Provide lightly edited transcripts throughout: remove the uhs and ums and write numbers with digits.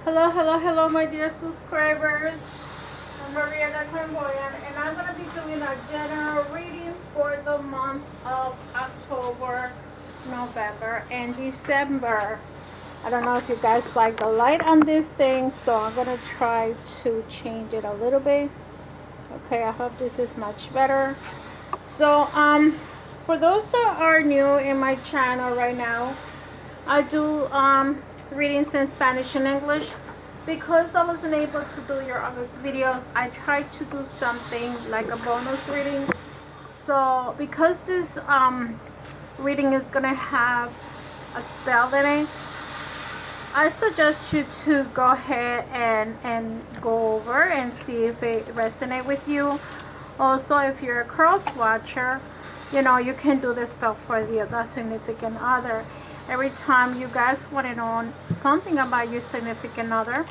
Hello, my dear subscribers. I'm Maria the Clairvoyant, and I'm going to be doing a general reading for the month of October, November, and December. I don't know if you guys like the light on this thing, so I'm going to try to change it a little bit. Okay, I hope this is much better. So, for those that are new in my channel right now, I do readings in Spanish and English. Because I wasn't able to do your other videos, I tried to do something like a bonus reading. So because this reading is gonna have a spell in it, I suggest you to go ahead and go over and see if it resonates with you. Also, if you're a cross watcher, you know, you can do the spell for the significant other. Every time you guys want to know something about your significant other,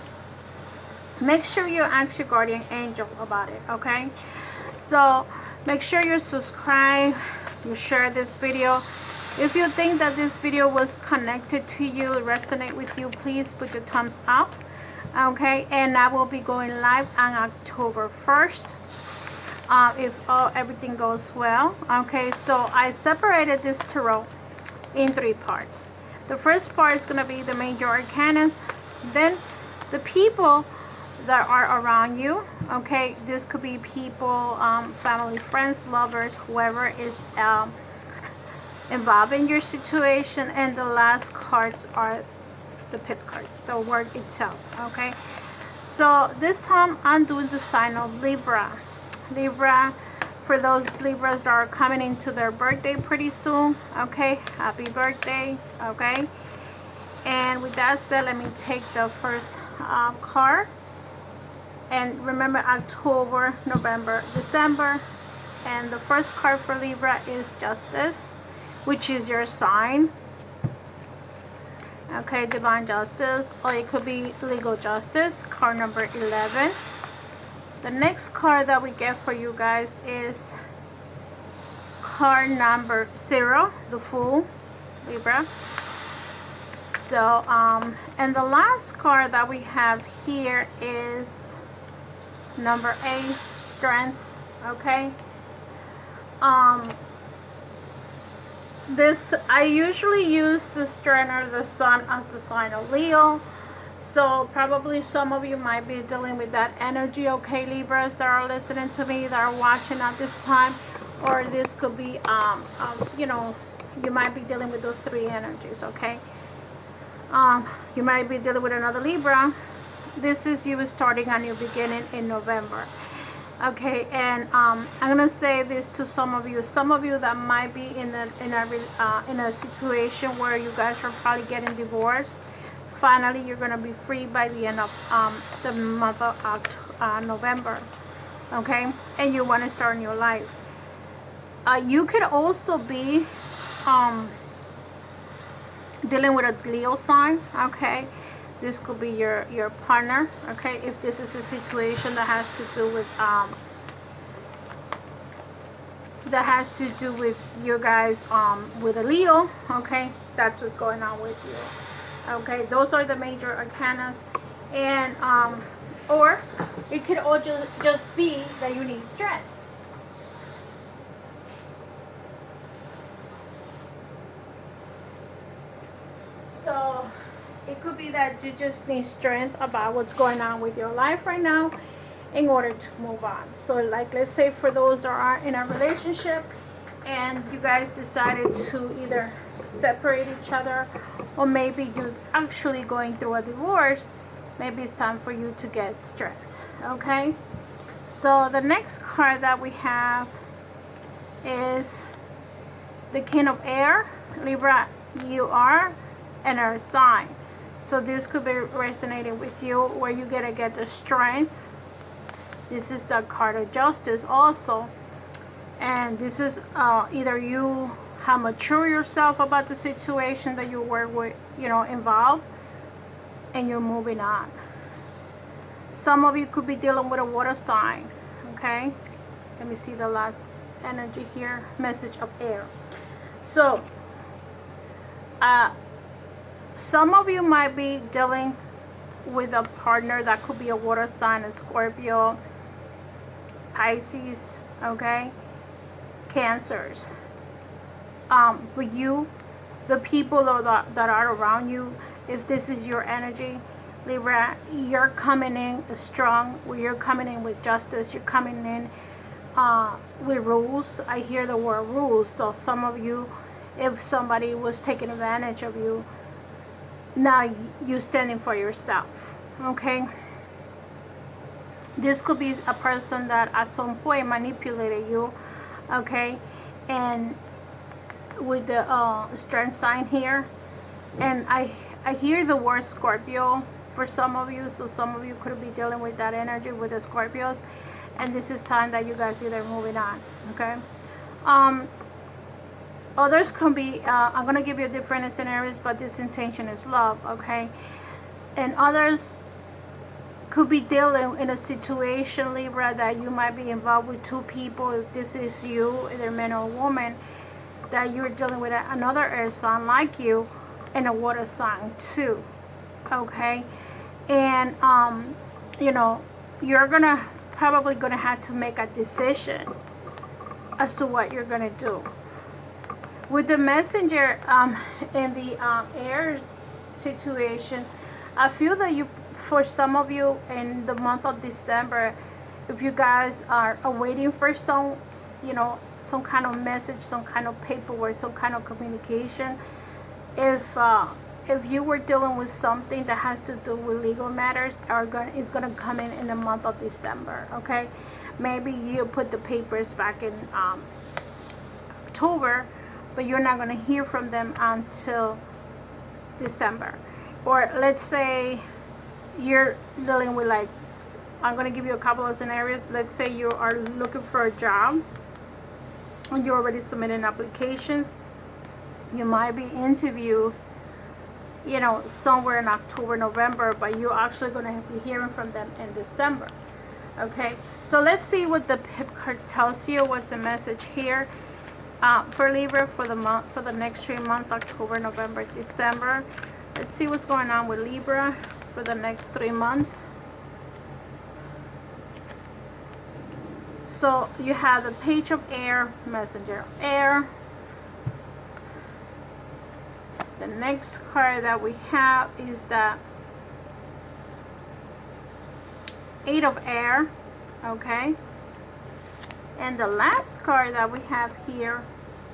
make sure you ask your guardian angel about it, okay? So make sure you subscribe, you share this video. If you think that this video was connected to you, resonate with you, please put your thumbs up, okay? And I will be going live on October 1st. If everything goes well, okay? So I separated this tarot in 3 parts. The first part is going to be the major arcanas, then the people that are around you, okay? This could be people, family, friends, lovers, whoever is involved in your situation, and the last cards are the pip cards, the word itself, okay? So this time I'm doing the sign of Libra. For those Libras that are coming into their birthday pretty soon, okay? Happy birthday, okay? And with that said, let me take the first card. And remember, October, November, December. And the first card for Libra is Justice, which is your sign. Okay, divine justice, or it could be legal justice, card number 11. The next card that we get for you guys is card number 0, the Fool, Libra. So, and the last card that we have here is number 8, Strength, okay? This, I usually use the Strength or the Sun as the sign of Leo. So probably some of you might be dealing with that energy, okay, Libras that are listening to me, that are watching at this time. Or this could be, you know, you might be dealing with those 3 energies, okay? You might be dealing with another Libra. This is you starting a new beginning in November. Okay, and I'm gonna say this to some of you that might be in a situation where you guys are probably getting divorced. Finally, you're gonna be free by the end of the month of November, okay? And you want to start a new life. You could also be dealing with a Leo sign, okay? This could be your partner, okay? If this is a situation that has to do with you guys with a Leo, okay? That's what's going on with you. Okay, those are the major arcanas. And or it could all just be that you need strength. So it could be that you just need strength about what's going on with your life right now in order to move on. So like, let's say for those that are in a relationship and you guys decided to either separate each other, or maybe you're actually going through a divorce, maybe it's time for you to get strength, okay? So the next card that we have is the King of Air. Libra, you are an earth sign. So this could be resonating with you, where you gotta get the strength. This is the card of Justice also. And this is either you have matured yourself about the situation that you were with, you know, involved, and you're moving on. Some of you could be dealing with a water sign, okay? Let me see the last energy here. Message of air. So some of you might be dealing with a partner that could be a water sign, a Scorpio, Pisces, okay, Cancers. But you, the people that are around you, if this is your energy, Libra, you're coming in strong. You're coming in with justice. You're coming in with rules. I hear the word rules. So some of you, if somebody was taking advantage of you, now you're standing for yourself, okay? This could be a person that at some point manipulated you, okay? And with the strength sign here, and I hear the word Scorpio for some of you, so some of you could be dealing with that energy with the Scorpios, and this is time that you guys either moving on, okay? Others can be, I'm going to give you different scenarios, but this intention is love, okay? And others could be dealing in a situation, Libra, that you might be involved with two people. If this is you, either man or woman, that you're dealing with another air sign like you and a water sign too, okay? And, you know, you're probably going to have to make a decision as to what you're going to do. With the messenger in the air situation, I feel that you, for some of you in the month of December, if you guys are waiting for some, you know, some kind of message, some kind of paperwork, some kind of communication, if you were dealing with something that has to do with legal matters, is going to come in the month of December, okay? Maybe you put the papers back in October, but you're not going to hear from them until December. Or let's say you're dealing with, like, I'm going to give you a couple of scenarios. Let's say you are looking for a job and you already submitted applications. You might be interviewed, you know, somewhere in October, November, but you're actually going to be hearing from them in December. Okay, so let's see what the pip card tells you. What's the message here for Libra for the month, for the next 3 months, October, November, December. Let's see what's going on with Libra for the next 3 months. So you have the Page of Air, Messenger of Air. The next card that we have is the Eight of Air, okay? And the last card that we have here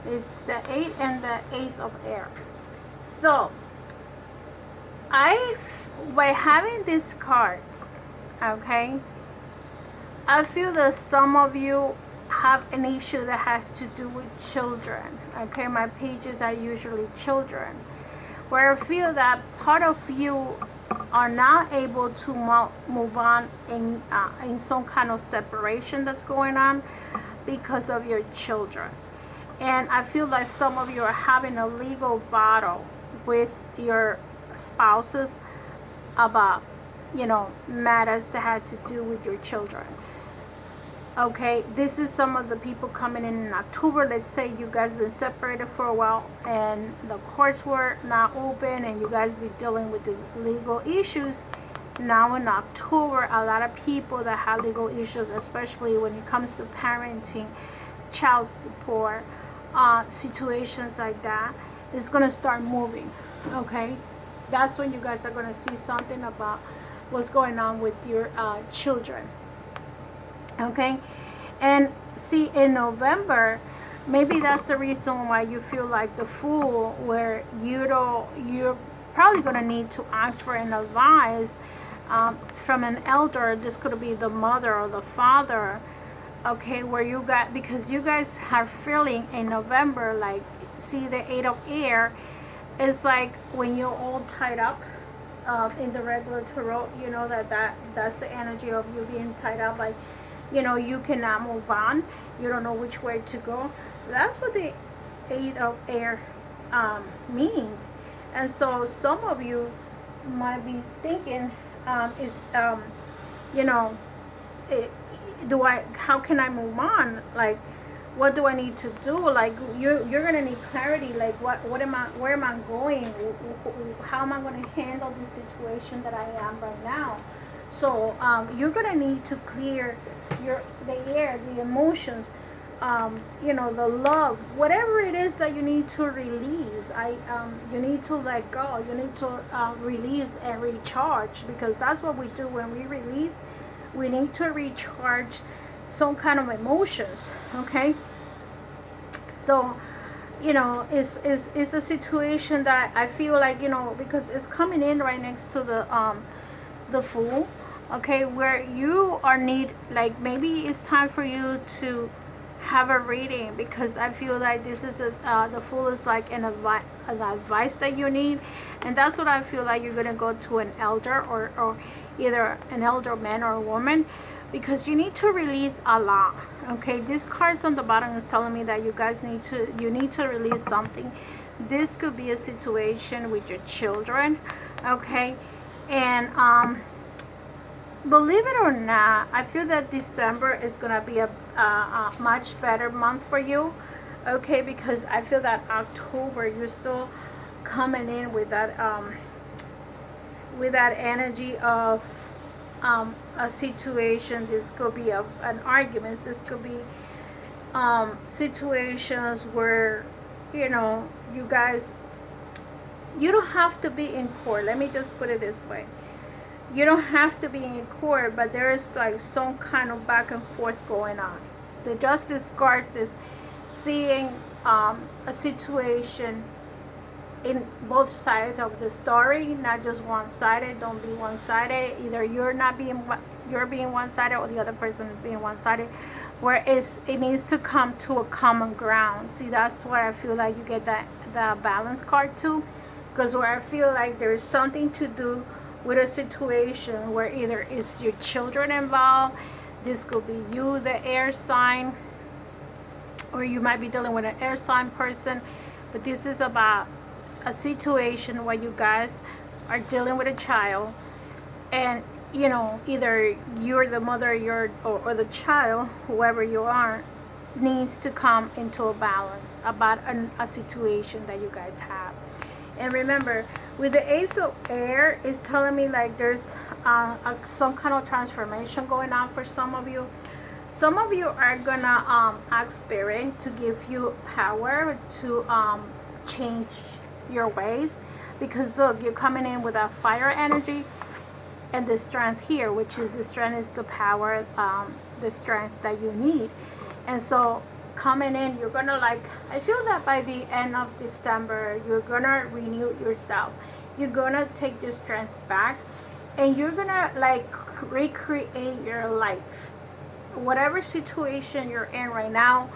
is the Eight and the Ace of Air. So by having these cards, okay, I feel that some of you have an issue that has to do with children, okay? My pages are usually children, where I feel that part of you are not able to move on in some kind of separation that's going on because of your children. And I feel like some of you are having a legal battle with your spouses about, you know, matters that had to do with your children. Okay, this is some of the people coming in October. Let's say you guys been separated for a while and the courts were not open and you guys be dealing with these legal issues. Now in October, a lot of people that have legal issues, especially when it comes to parenting, child support, situations like that, is going to start moving, okay? That's when you guys are going to see something about what's going on with your children. Okay, and see, in November, maybe that's the reason why you feel like the Fool, where you're probably going to need to ask for an advice from an elder. This could be the mother or the father, okay, where you got, because you guys are feeling in November, like, see the Eight of Air, it's like when you're all tied up in the regular tarot, you know, that's the energy of you being tied up, like, you know, you cannot move on, you don't know which way to go. That's what the Eight of Air means. And so some of you might be thinking, you know, how can I move on? Like, what do I need to do? Like you're gonna need clarity. Like what am I? Where am I going? How am I gonna handle the situation that I am right now? So you're gonna need to clear the air, the emotions, the love, whatever it is that you need to release. You need to let go. You need to release and recharge, because that's what we do when we release. We need to recharge some kind of emotions. Okay. So it's a situation that I feel like, because it's coming in right next to the Fool. Okay, where you are like, maybe it's time for you to have a reading, because I feel like this is the Fool is like an advice that you need. And that's what I feel like. You're gonna go to an elder, or either an elder man or a woman, because you need to release a lot. Okay, this card's on the bottom is telling me that you guys need to release something. This could be a situation with your children. Okay, and believe it or not, I feel that December is gonna be a much better month for you. Okay, because I feel that October you're still coming in with that energy of a situation. This could be an argument. This could be situations where you guys, you don't have to be in court. Let me just put it this way. You don't have to be in court, but there is like some kind of back and forth going on. The Justice card is seeing a situation in both sides of the story, not just one-sided. Don't be one-sided. Either you're being one-sided, or the other person is being one-sided. Where it needs to come to a common ground. See, that's where I feel like you get the balance card too, because where I feel like there's something to do with a situation where either it's your children involved. This could be you, the air sign, or you might be dealing with an air sign person. But this is about a situation where you guys are dealing with a child, and either you're the mother, or the child, whoever you are, needs to come into a balance about a situation that you guys have. And remember, with the Ace of Air, it's telling me like there's some kind of transformation going on for some of you. Some of you are gonna ask Spirit to give you power to change your ways, because look, you're coming in with a fire energy, and the strength here, which is the strength is the power, the strength that you need. And so coming in, you're gonna I feel that by the end of December, you're gonna renew yourself. You're gonna take your strength back, and you're gonna recreate your life. Whatever situation you're in right now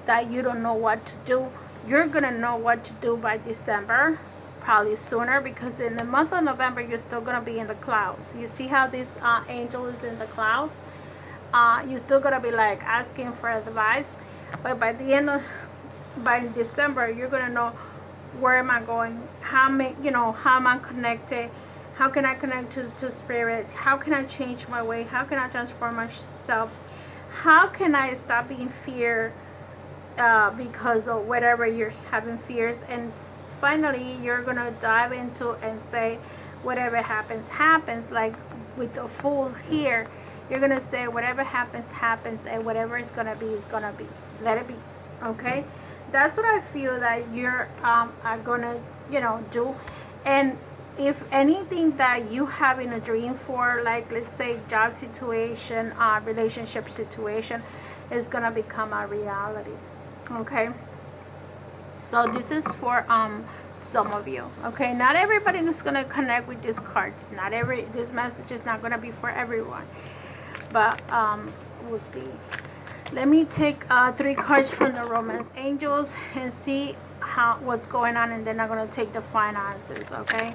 that you don't know what to do, you're gonna know what to do by December, probably sooner, because in the month of November you're still gonna be in the clouds. You see how this angel is in the clouds? You're still gonna be asking for advice, but by December you're gonna know, where am I going? How am I connected? How can I connect to Spirit? How can I change my way? How can I transform myself? How can I stop being fear because of whatever you're having fears? And finally, you're gonna dive into and say, whatever happens, happens. Like with the Fool here, you're gonna say, whatever happens, happens, and whatever is gonna be is gonna be. Let it be. Okay, that's what I feel that you're are gonna do. And if anything that you have in a dream for, let's say job situation, relationship situation, is gonna become a reality. Okay, so this is for some of you. Okay, not everybody is gonna connect with these cards. This message is not gonna be for everyone, but we'll see. Let me take 3 cards from the Romance Angels and see what's going on, and then I'm gonna take the finances. Okay,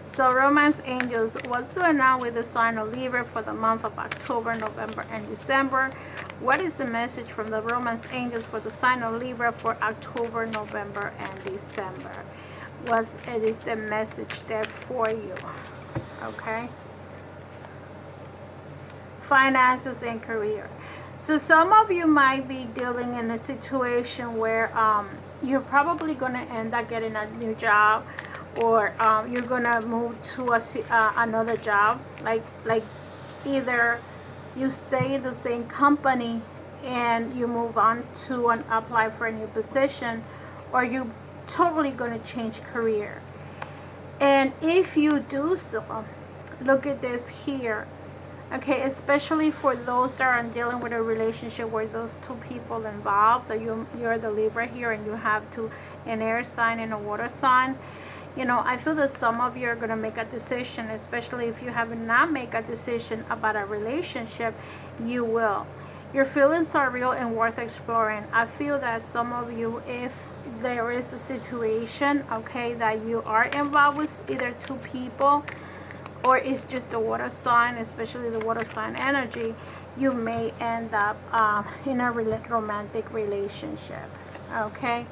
so Romance Angels, what's going on with the sign of Libra for the month of October, November, and December? What is the message from the Romance Angels for the sign of Libra for October, November, and December? What is the message there for you? Okay, finances and career. So some of you might be dealing in a situation where you're probably going to end up getting a new job, or you're going to move to another job, like either you stay in the same company and you move on to apply for a new position, or you totally going to change career. And if you do so, look at this here. Okay, especially for those that are dealing with a relationship where those two people involved, that you're the Libra here and you have an air sign and a water sign. You know, I feel that some of you are going to make a decision, especially if you have not made a decision about a relationship, you will. Your feelings are real and worth exploring. I feel that some of you, if there is a situation, okay, that you are involved with either two people, or it's just the water sign, especially the water sign energy, you may end up in a romantic relationship, okay?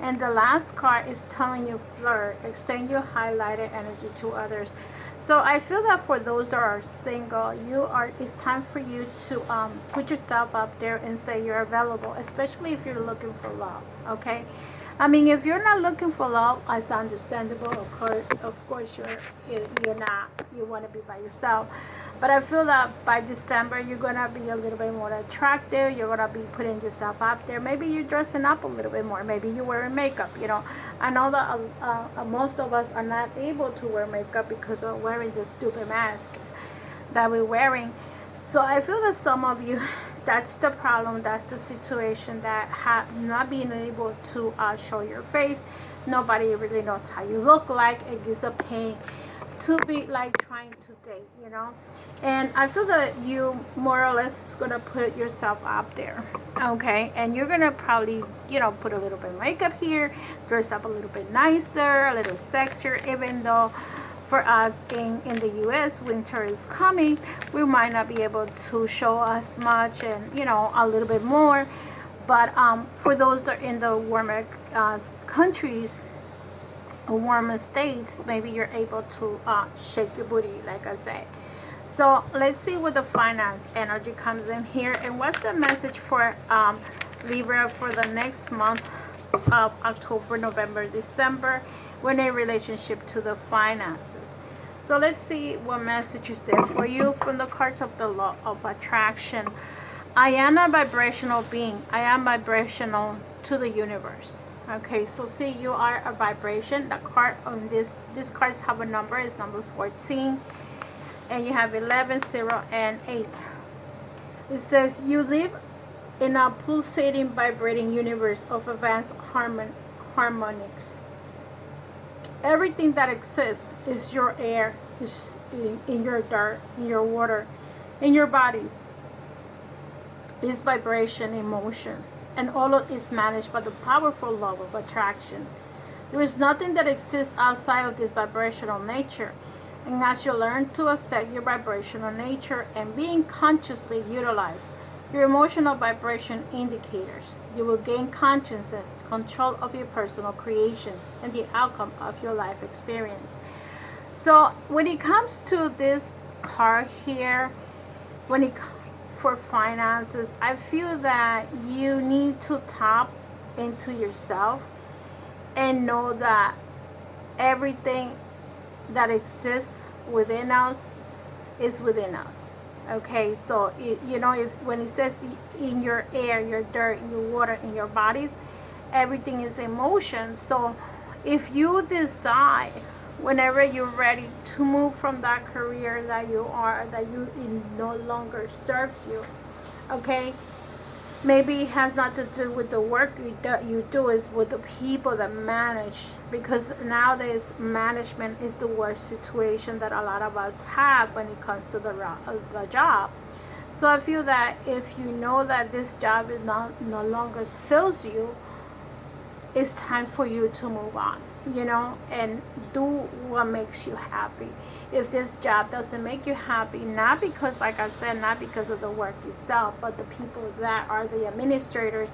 And the last card is telling you flirt, extend your highlighted energy to others. So I feel that for those that are single, it's time for you to put yourself up there and say you're available, especially if you're looking for love, okay? I mean, if you're not looking for love, it's understandable. Of course, you're not. You want to be by yourself. But I feel that by December, you're going to be a little bit more attractive. You're going to be putting yourself out there. Maybe you're dressing up a little bit more. Maybe you're wearing makeup. You know, I know that most of us are not able to wear makeup because of wearing the stupid mask that we're wearing. So I feel that some of you, that's the problem, that's the situation, that not being able to show your face. Nobody really knows how you look like. It gives a pain to be like trying to date, you know. And I feel that you more or less is going to put yourself out there, okay? And you're going to probably, you know, put a little bit of makeup here, dress up a little bit nicer, a little sexier, even though for us in the US, winter is coming. We might not be able to show as much and, you know, a little bit more. But for those that are in the warmer countries, warmer states, maybe you're able to shake your booty, like I say. So let's see what the finance energy comes in here. And what's the message for Libra for the next month of October, November, December, when in relationship to the finances. So let's see what message is there for you from the cards of the law of attraction. I am a vibrational being. I am vibrational to the universe. Okay, so see, you are a vibration. The card on these cards have a number, is number 14. And you have 11, 0, and 8. It says you live in a pulsating, vibrating universe of advanced harmonics. Everything that exists is your air, is in your dirt, in your water, in your bodies. Is vibration, emotion, and all of it is managed by the powerful law of attraction. There is nothing that exists outside of this vibrational nature. And as you learn to accept your vibrational nature and being consciously utilized your emotional vibration indicators, you will gain consciousness, control of your personal creation, and the outcome of your life experience. So when it comes to this card here, for finances, I feel that you need to tap into yourself and know that everything that exists within us is within us. Okay, so when it says in your air, your dirt, your water, in your bodies, everything is emotion. So if you decide, whenever you're ready to move from that career that it no longer serves you, okay, maybe it has not to do with the work that you do, is with the people that manage, because nowadays management is the worst situation that a lot of us have when it comes to the job. So I feel that if you know that this job is no longer fills you, it's time for you to move on, and do what makes you happy. If this job doesn't make you happy, not because, like I said, not because of the work itself, but the people that are the administrators,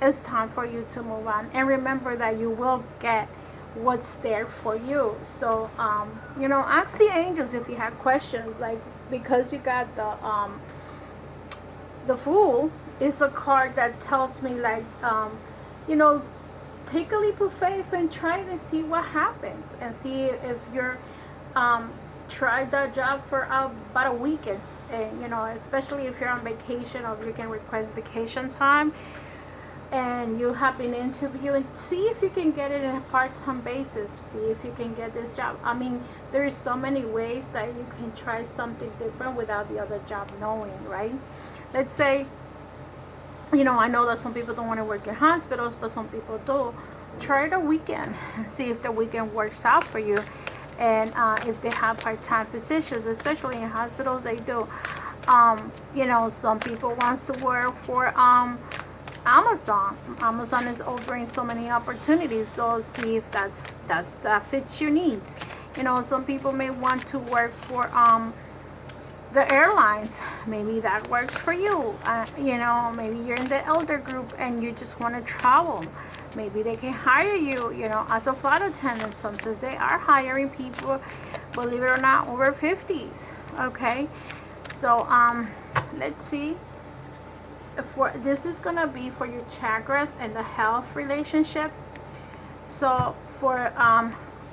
it's time for you to move on. And remember that you will get what's there for you. So, ask the angels if you have questions, like, because you got The Fool is a card that tells me, like, you know, take a leap of faith and try it and see what happens, and see if you're try that job for about a week, and you know, especially if you're on vacation, or you can request vacation time, and you have been interviewing, see if you can get it in a part-time basis, see if you can get this job. I mean, there's so many ways that you can try something different without the other job knowing, right? Let's say, you know, I know that some people don't want to work in hospitals, but some people do. Try it a weekend, see if the weekend works out for you, and if they have part-time positions, especially in hospitals, they do. You know, some people wants to work for Amazon. Amazon is offering so many opportunities, so see if that fits your needs. You know, some people may want to work for the airlines. Maybe that works for you. You know, maybe you're in the elder group and you just want to travel. Maybe they can hire you, you know, as a flight attendant. Sometimes they are hiring people, believe it or not, over 50s. Okay, so let's see. This is gonna be for your chakras and the health relationship. So for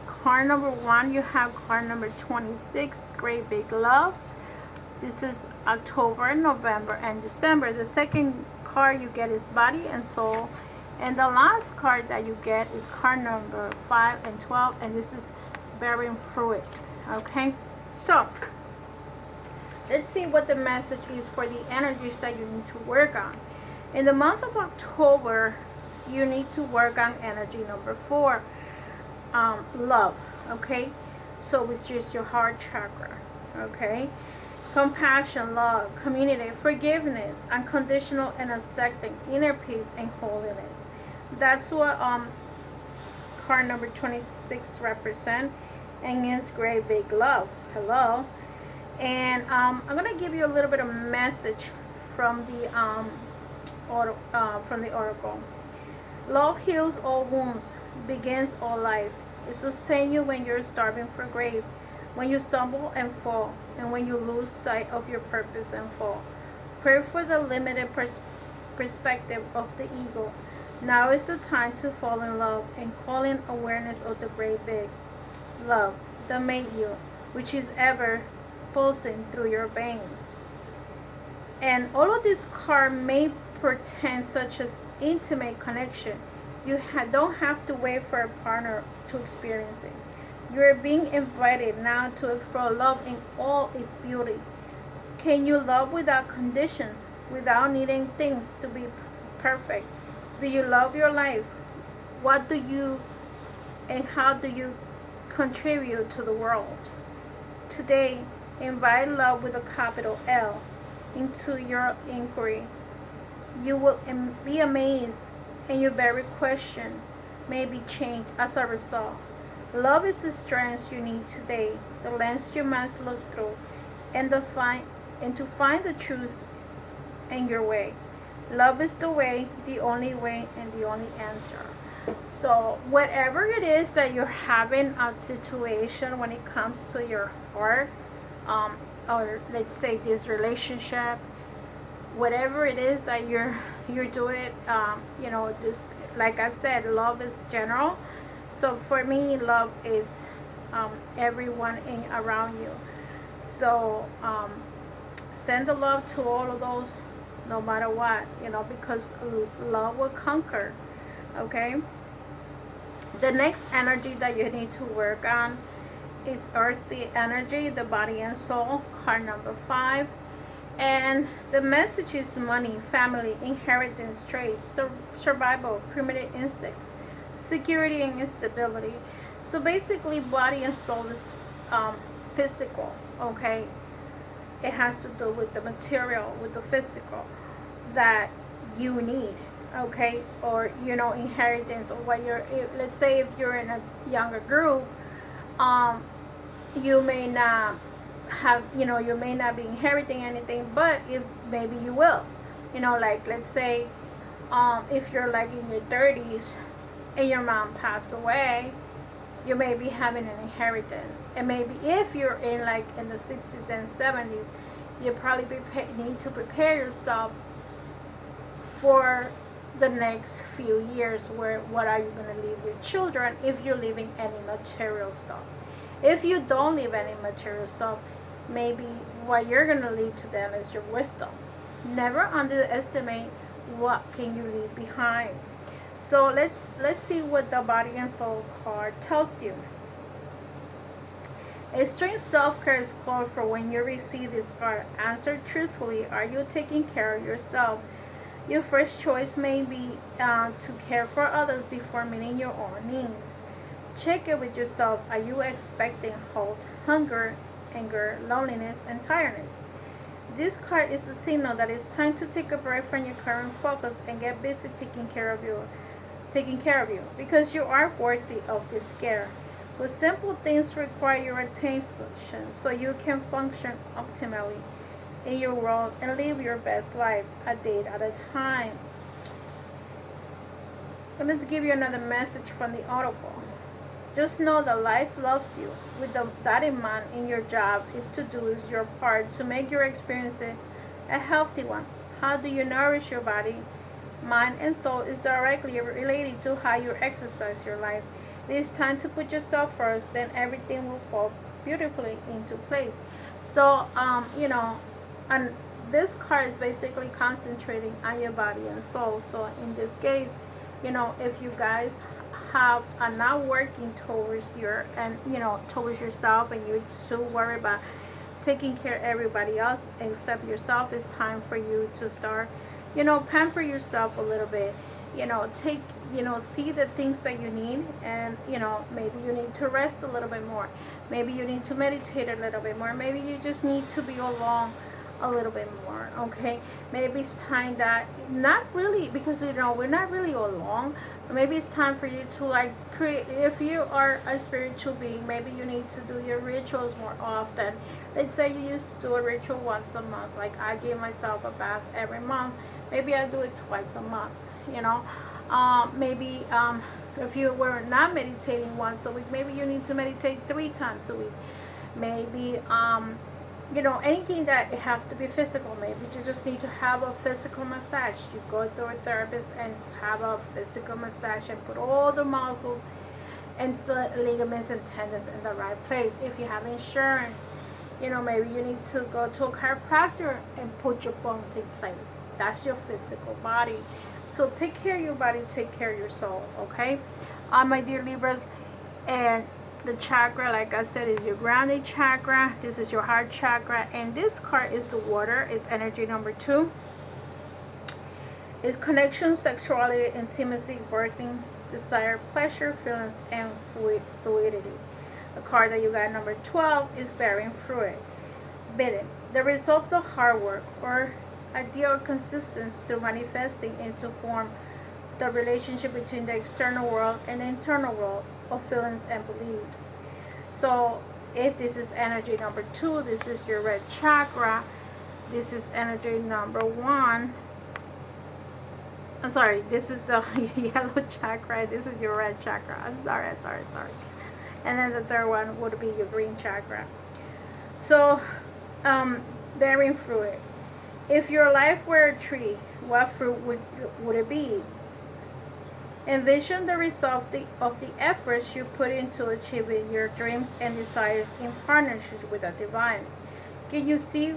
card number 1, you have card number 26, Great Big Love. This is October, November, and December. The second card you get is Body and Soul. And the last card that you get is card number 5 and 12, and this is Bearing Fruit. Okay, so let's see what the message is for the energies that you need to work on. In the month of October, you need to work on energy number 4, love. Okay, so it's just your heart chakra. Okay, compassion, love, community, forgiveness, unconditional and accepting, inner peace and holiness. That's what card number 26 represent, and is Great Big Love. Hello. And I'm gonna give you a little bit of message from the oracle. Love heals all wounds, begins all life. It sustains you when you're starving for grace, when you stumble and fall, and when you lose sight of your purpose and fall. Pray for the limited perspective of the ego. Now is the time to fall in love and call in awareness of the great big love that made you, which is ever pulsing through your veins. And all of this card may portend such as intimate connection. You don't have to wait for a partner to experience it. You are being invited now to explore love in all its beauty. Can you love without conditions, without needing things to be perfect? Do you love your life? What do you and how do you contribute to the world? Today, invite love with a capital L into your inquiry. You will be amazed, and your very question may be changed as a result. Love is the strength you need today, the lens you must look through, and to find the truth in your way. Love is the way, the only way, and the only answer. So whatever it is that you're having a situation when it comes to your heart, or let's say this relationship, whatever it is that you're doing, you know, this, like I said, love is general. So for me, love is everyone in around you. So send the love to all of those, no matter what, you know, because love will conquer. Okay, the next energy that you need to work on is earthly energy, the body and soul, card number 5. And the message is money, family, inheritance, trade, survival, primitive instinct, security and stability. So basically, body and soul is physical. Okay, it has to do with the material, with the physical that you need. Okay, or you know, inheritance, or what you're, let's say if you're in a younger group, you may not have, you know, you may not be inheriting anything, but if maybe you will, you know, like let's say if you're like in your 30s and your mom passed away, you may be having an inheritance. And maybe if you're in like in the 60s and 70s You probably need to prepare yourself for the next few years. Where what are you going to leave your children if you're leaving any material stuff? If you don't leave any material stuff, maybe what you're going to leave to them is your wisdom. Never underestimate what can you leave behind. So let's see what the body and soul card tells you. Extreme self-care is called for when you receive this card. Answer truthfully. Are you taking care of yourself? Your first choice may be to care for others before meeting your own needs. Check it with yourself. Are you expecting health, hunger, anger, loneliness, and tiredness? This card is a signal that it's time to take a break from your current focus and get busy taking care of you, because you are worthy of this care. But simple things require your attention so you can function optimally in your world and live your best life a day at a time. I'm going to give you another message from the Audible. Just know that life loves you. With that in mind, in your job is to do is your part to make your experience a healthy one. How do you nourish your body, mind, and soul is directly related to how you exercise your life. It is time to put yourself first, then everything will fall beautifully into place. So, and this card is basically concentrating on your body and soul. So in this case, if you guys are not working towards towards yourself, and you're so worried about taking care of everybody else except yourself, it's time for you to start, pamper yourself a little bit. Take, see the things that you need, and maybe you need to rest a little bit more. Maybe you need to meditate a little bit more. Maybe you just need to be alone a little bit more. Okay, maybe it's time that, not really, because we're not really alone. Maybe it's time for you to create. If you are a spiritual being, maybe you need to do your rituals more often. Let's say you used to do a ritual once a month, like I give myself a bath every month. Maybe I do it twice a month. Maybe if you were not meditating once a week, maybe you need to meditate 3 times a week. Maybe anything that it have to be physical. Maybe you just need to have a physical massage. You go to a therapist and have a physical massage and put all the muscles and the ligaments and tendons in the right place. If you have insurance, maybe you need to go to a chiropractor and put your bones in place. That's your physical body. So take care of your body, take care of your soul, okay? My dear Libras, and the chakra, like I said, is your grounding chakra. This is your heart chakra, and this card is the water. It's energy number 2. It's connection, sexuality, intimacy, birthing, desire, pleasure, feelings, and fluidity. The card that you got, number 12, is bearing fruit. Bidding, the result of the hard work or ideal consistency through manifesting into form the relationship between the external world and the internal world of feelings and beliefs. So if this is energy number 2, this is your red chakra. This is energy number 1. I'm sorry, this is a yellow chakra. This is your red chakra. I'm sorry. And then the third one would be your green chakra. So bearing fruit. If your life were a tree, what fruit would it be? Envision the result of the efforts you put into achieving your dreams and desires in partnership with the divine. Can you see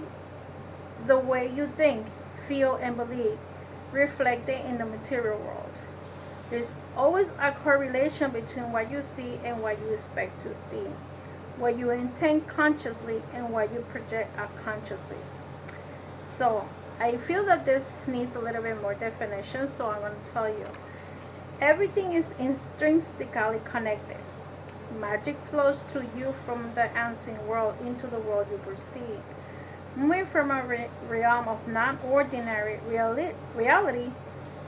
the way you think, feel, and believe reflected in the material world? There's always a correlation between what you see and what you expect to see, what you intend consciously and what you project unconsciously. So I feel that this needs a little bit more definition, so I'm going to tell you. Everything is intrinsically connected. Magic flows through you from the unseen world into the world you perceive. Moving from a realm of non-ordinary reality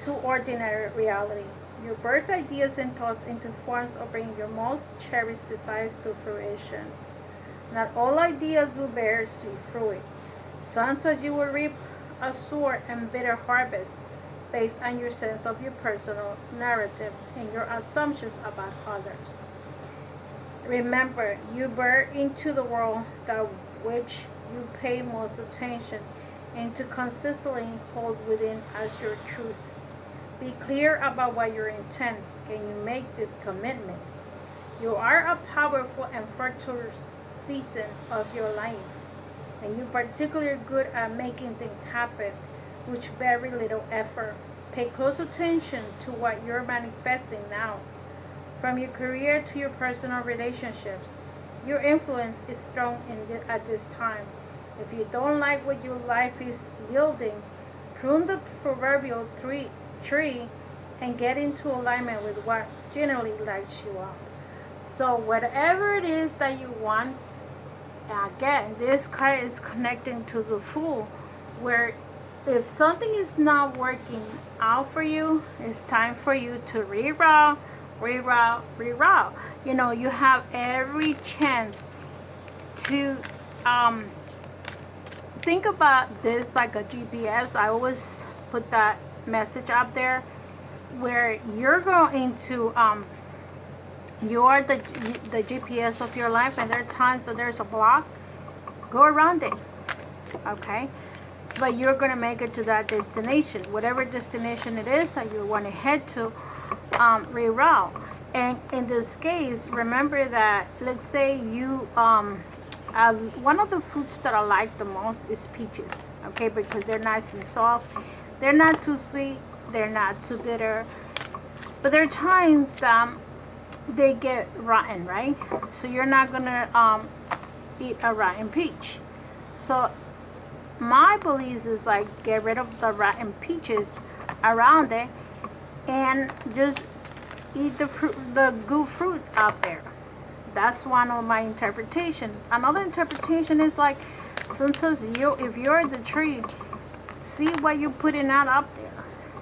to ordinary reality. Your birth ideas and thoughts into forms of bringing your most cherished desires to fruition. Not all ideas will bear sweet fruit. Sometimes you will reap a sore and bitter harvest based on your sense of your personal narrative and your assumptions about others. Remember, you bear into the world that which you pay most attention and to consistently hold within as your truth. Be clear about what you intend. Can you make this commitment? You are a powerful and fertile season of your life, and you're particularly good at making things happen with very little effort. Pay close attention to what you're manifesting now. From your career to your personal relationships, your influence is strong at this time. If you don't like what your life is yielding, prune the proverbial tree and get into alignment with what genuinely lights you up. So whatever it is that you want, again, this card is connecting to the Fool, where if something is not working out for you, it's time for you to reroute. You know, you have every chance to think about this like a GPS. I always put that message up there, where you're going to you are the GPS of your life, and there are times that there's a block. Go around it, okay? But you're going to make it to that destination, whatever destination it is that you want to head to. Reroute. And in this case, remember that, let's say you one of the fruits that I like the most is peaches, okay, because they're nice and soft. They're not too sweet, they're not too bitter, but there are times that they get rotten, right? So you're not gonna eat a rotten peach. So my belief is like, get rid of the rotten peaches around it and just eat the fruit, the good fruit out there. That's one of my interpretations. Another interpretation is like, sometimes if you're the tree, see what you're putting out up there.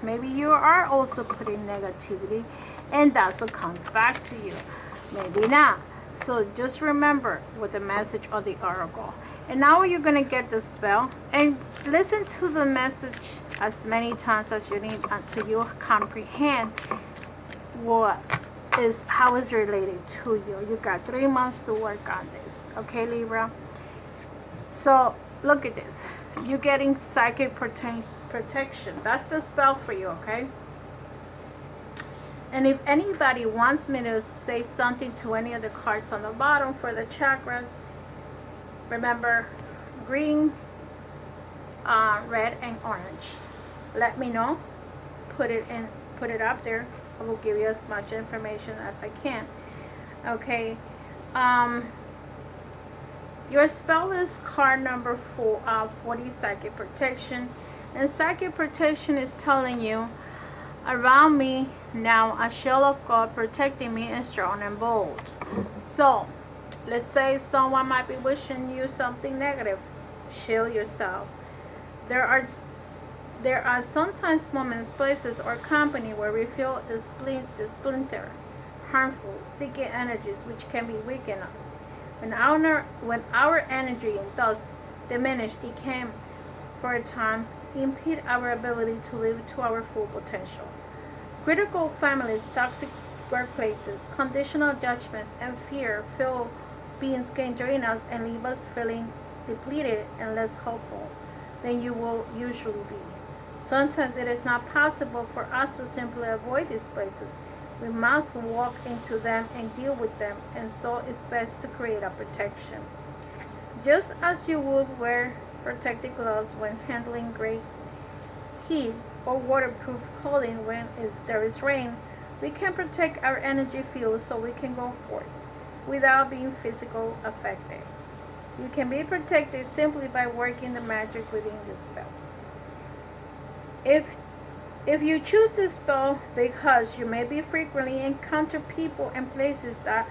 Maybe you are also putting negativity, and that's what comes back to you. Maybe not. So just remember what the message of the oracle. And now you're going to get the spell, and listen to the message as many times as you need until you comprehend how it's related to you. You got 3 months to work on this, okay, Libra? So look at this. You're getting psychic protection. That's the spell for you, okay? And if anybody wants me to say something to any of the cards on the bottom for the chakras, remember green, red, and orange. Let me know. Put it up there. I will give you as much information as I can. Okay. Your spell is card number 40, psychic protection. And psychic protection is telling you, around me now a shield of God protecting me is strong and bold. So let's say someone might be wishing you something negative. Shield yourself. There are sometimes moments, places, or company where we feel a splinter, harmful, sticky energies which can be weaken us. When our energy does diminish, it can, for a time, impede our ability to live to our full potential. Critical families, toxic workplaces, conditional judgments, and fear-filled beings can drain us and leave us feeling depleted and less hopeful than you will usually be. Sometimes it is not possible for us to simply avoid these places. We must walk into them and deal with them, and so it's best to create a protection. Just as you would wear protective gloves when handling great heat or waterproof clothing when there is rain, we can protect our energy field so we can go forth without being physically affected. You can be protected simply by working the magic within the spell. If you choose this spell because you may be frequently encounter people and places that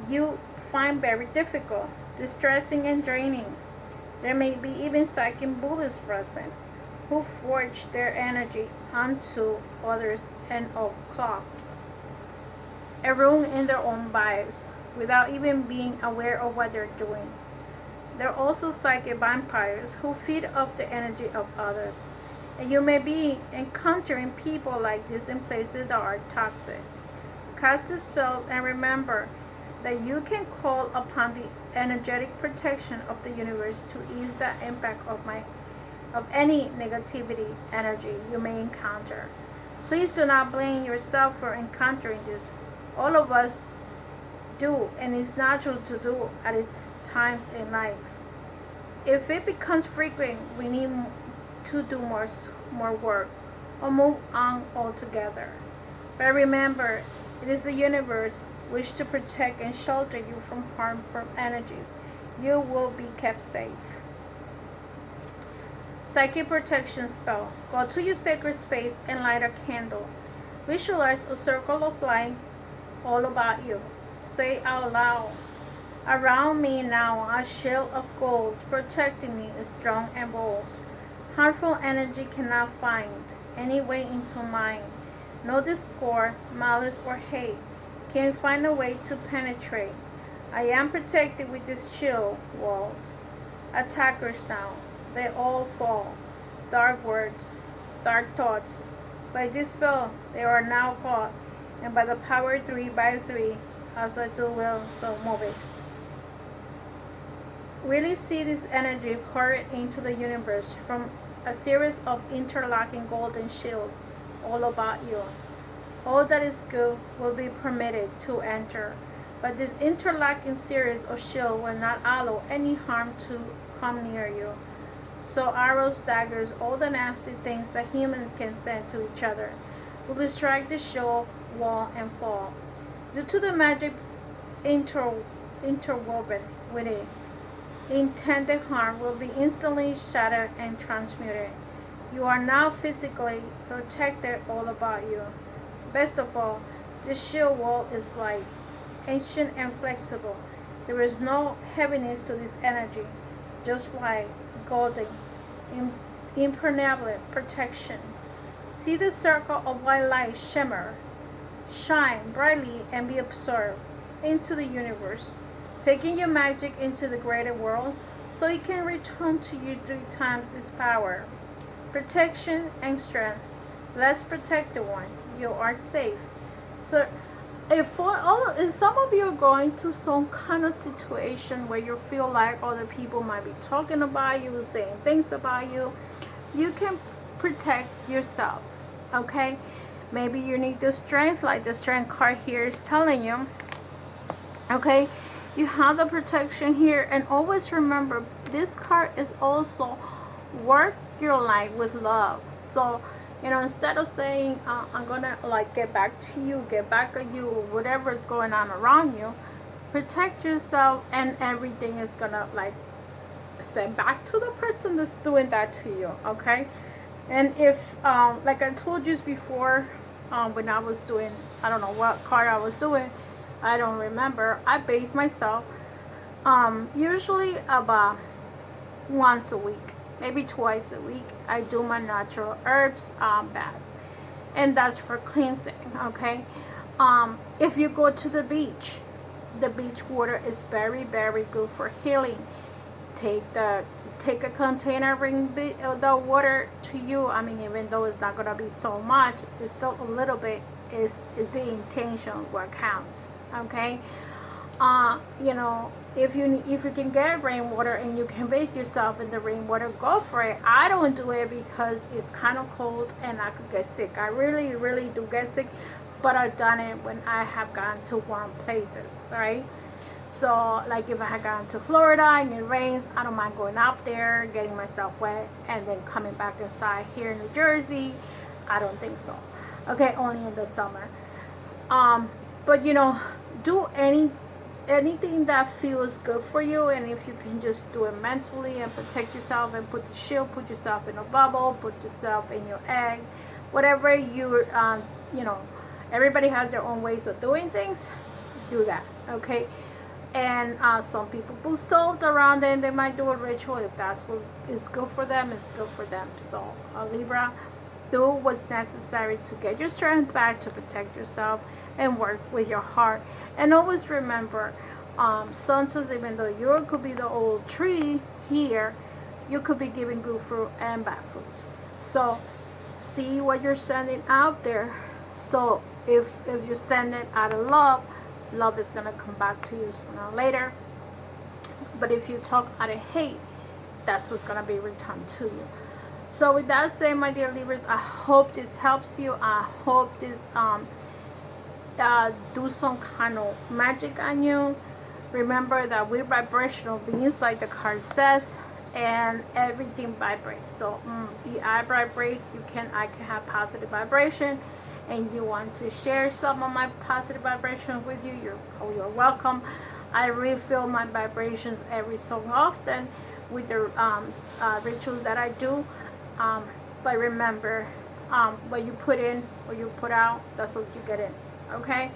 you find very difficult, distressing, and draining, there may be even psychic bullies present who forge their energy onto others and clog a room in their own lives without even being aware of what they're doing. There are also psychic vampires who feed off the energy of others, and you may be encountering people like this in places that are toxic. Cast the spell and remember that you can call upon the energetic protection of the universe to ease the impact of any negativity energy you may encounter. Please do not blame yourself for encountering this. All of us do, and it's natural to do at its times in life. If it becomes frequent, we need to do more work or move on altogether. But remember, it is the universe which to protect and shelter you from harm from energies. You will be kept safe. Psychic protection spell. Go to your sacred space and light a candle. Visualize a circle of light all about you. Say out loud, around me now a shield of gold protecting me is strong and bold. Harmful energy cannot find any way into mine. No discord, malice, or hate can find a way to penetrate. I am protected with this shield wall. Attackers now, they all fall. Dark words, dark thoughts. By this spell, they are now caught, and by the power 3 by 3, as I do will, so move it. Really see this energy poured into the universe from a series of interlocking golden shields all about you. All that is good will be permitted to enter, but this interlocking series of shields will not allow any harm to come near you. So arrows, daggers, all the nasty things that humans can send to each other will strike the shield wall and fall. Due to the magic interwoven with it, intended harm will be instantly shattered and transmuted. You are now physically protected all about you. Best of all, this shield wall is light, ancient and flexible. There is no heaviness to this energy, just like golden, impermeable protection. See the circle of white light shimmer, shine brightly, and be absorbed into the universe, taking your magic into the greater world so it can return to you 3 times its power. Protection and strength. Let's protect the one. You are safe. So if some of you are going through some kind of situation where you feel like other people might be talking about you, saying things about you, you can protect yourself. Okay? Maybe you need the strength, like the strength card here is telling you. Okay? You have the protection here, and always remember this card is also work your life with love. So instead of saying I'm gonna like get back to you, get back at you, or whatever is going on around you, protect yourself, and everything is gonna like send back to the person that's doing that to you. Okay? And if like I told you before, when I was doing, I don't know what card I was doing, I don't remember, I bathe myself usually about once a week, maybe twice a week. I do my natural herbs bath, and that's for cleansing. Okay? If you go to the beach water is very, very good for healing. Take a container, bring the water to you. I mean, even though it's not gonna be so much, it's still a little bit. Is the intention what counts. Okay? If you can get rainwater and you can bathe yourself in the rainwater, go for it. I don't do it because it's kind of cold and I could get sick. I really, really do get sick, but I've done it when I have gone to warm places, right? So like if I had gone to Florida and it rains, I don't mind going out there, getting myself wet, and then coming back inside here in New Jersey. I don't think so. Okay, only in the summer. But do anything that feels good for you, and if you can just do it mentally and protect yourself and put the shield, put yourself in a bubble, put yourself in your egg, whatever everybody has their own ways of doing things. Do that. Okay? And some people put salt around it, and they might do a ritual. If that's what is good for them, it's good for them. So Libra, do what's necessary to get your strength back, to protect yourself, and work with your heart. And always remember, sometimes even though you could be the old tree here, you could be giving good fruit and bad fruits. So see what you're sending out there. So if you send it out of love, love is going to come back to you sooner or later. But if you talk out of hate, that's what's going to be returned to you. So with that said, my dear Libras, I hope this helps you. I hope this do some kind of magic on you. Remember that we're vibrational beings, like the card says, and everything vibrates. So I vibrate. I can have positive vibration, and you want to share some of my positive vibrations with you, you're welcome. I refill my vibrations every so often with the rituals that I do. But remember, what you put in, what you put out, that's what you get in. Okay?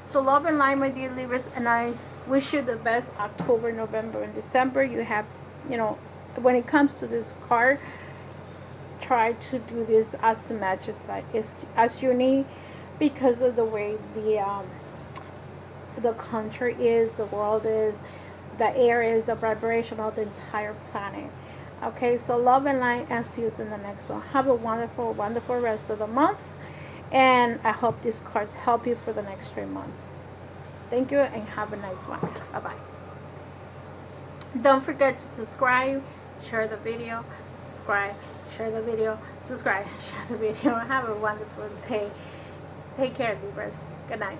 So love and light, my dear Libras, and I wish you the best October, November, and December. You have, when it comes to this card, try to do this as much as you need, because of the way the country is, the world is, the air is, the vibration of the entire planet. Okay, so love and light, and see you in the next one. Have a wonderful, wonderful rest of the month, and I hope these cards help you for the next 3 months. Thank you, and have a nice one. Bye-bye. Don't forget to subscribe, share the video, subscribe, share the video, subscribe, share the video. Have a wonderful day. Take care, Libras. Good night.